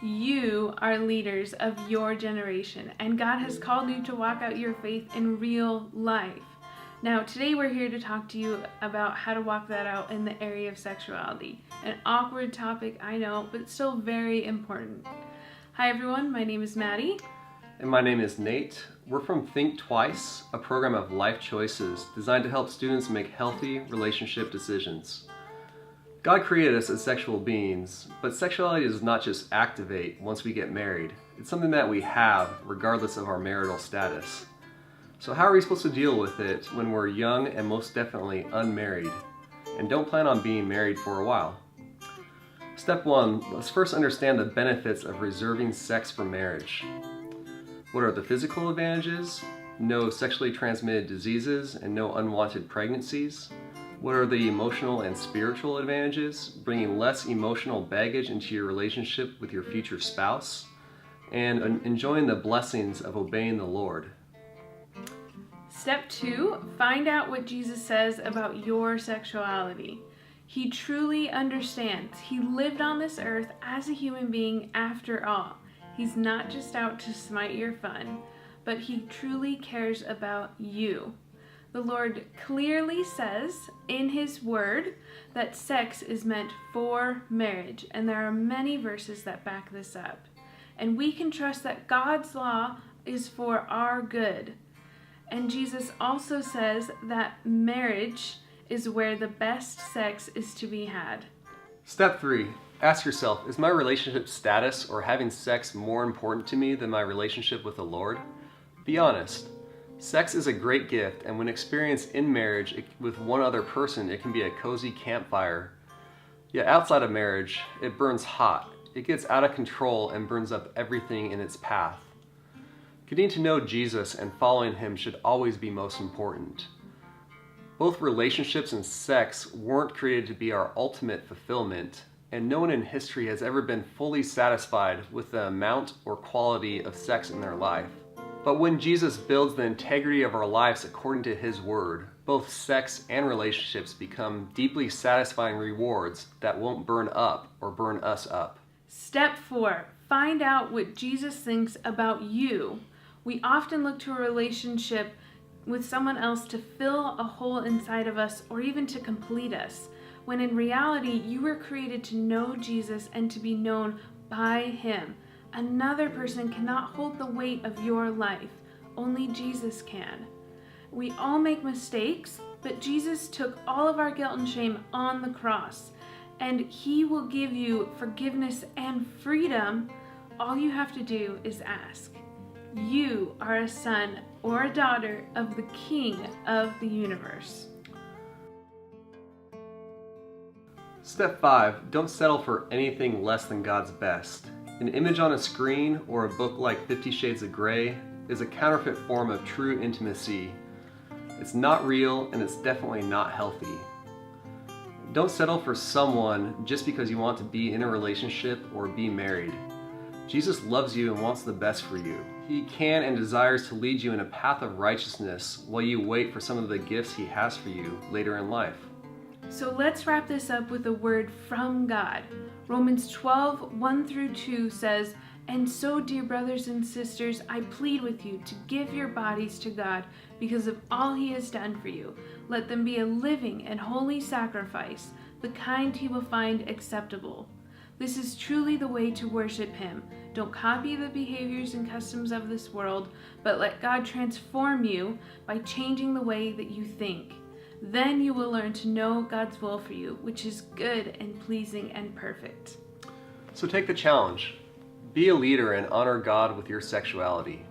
You are leaders of your generation, and God has called you to walk out your faith in real life. Now, today we're here to talk to you about how to walk that out in the area of sexuality. An awkward topic, I know, but still very important. Hi everyone, my name is Maddie. And my name is Nate. We're from Think Twice, a program of life choices designed to help students make healthy relationship decisions. God created us as sexual beings, but sexuality does not just activate once we get married. It's something that we have regardless of our marital status. So how are we supposed to deal with it when we're young and most definitely unmarried and don't plan on being married for a while? Step 1, let's first understand the benefits of reserving sex for marriage. What are the physical advantages? No sexually transmitted diseases and no unwanted pregnancies. What are the emotional and spiritual advantages? Bringing less emotional baggage into your relationship with your future spouse and enjoying the blessings of obeying the Lord. Step 2, find out what Jesus says about your sexuality. He truly understands. He lived on this earth as a human being after all. He's not just out to smite your fun, but he truly cares about you. The Lord clearly says in His Word that sex is meant for marriage, and there are many verses that back this up. And we can trust that God's law is for our good. And Jesus also says that marriage is where the best sex is to be had. Step 3, ask yourself, is my relationship status or having sex more important to me than my relationship with the Lord? Be honest. Sex is a great gift, and when experienced in marriage with one other person, it can be a cozy campfire. Yet outside of marriage, it burns hot. It gets out of control and burns up everything in its path. Getting to know Jesus and following Him should always be most important. Both relationships and sex weren't created to be our ultimate fulfillment, and no one in history has ever been fully satisfied with the amount or quality of sex in their life. But when Jesus builds the integrity of our lives according to His Word, both sex and relationships become deeply satisfying rewards that won't burn up or burn us up. Step 4, find out what Jesus thinks about you. We often look to a relationship with someone else to fill a hole inside of us or even to complete us, when in reality, you were created to know Jesus and to be known by Him. Another person cannot hold the weight of your life. Only Jesus can. We all make mistakes, but Jesus took all of our guilt and shame on the cross, and He will give you forgiveness and freedom. All you have to do is ask. You are a son or a daughter of the King of the universe. Step 5, don't settle for anything less than God's best. An image on a screen or a book like 50 Shades of Grey is a counterfeit form of true intimacy. It's not real and it's definitely not healthy. Don't settle for someone just because you want to be in a relationship or be married. Jesus loves you and wants the best for you. He can and desires to lead you in a path of righteousness while you wait for some of the gifts He has for you later in life. So let's wrap this up with a word from God. Romans 12:1-2 says, "And so, dear brothers and sisters, I plead with you to give your bodies to God because of all He has done for you. Let them be a living and holy sacrifice, the kind He will find acceptable. This is truly the way to worship Him. Don't copy the behaviors and customs of this world, but let God transform you by changing the way that you think. Then you will learn to know God's will for you, which is good and pleasing and perfect." So take the challenge. Be a leader and honor God with your sexuality.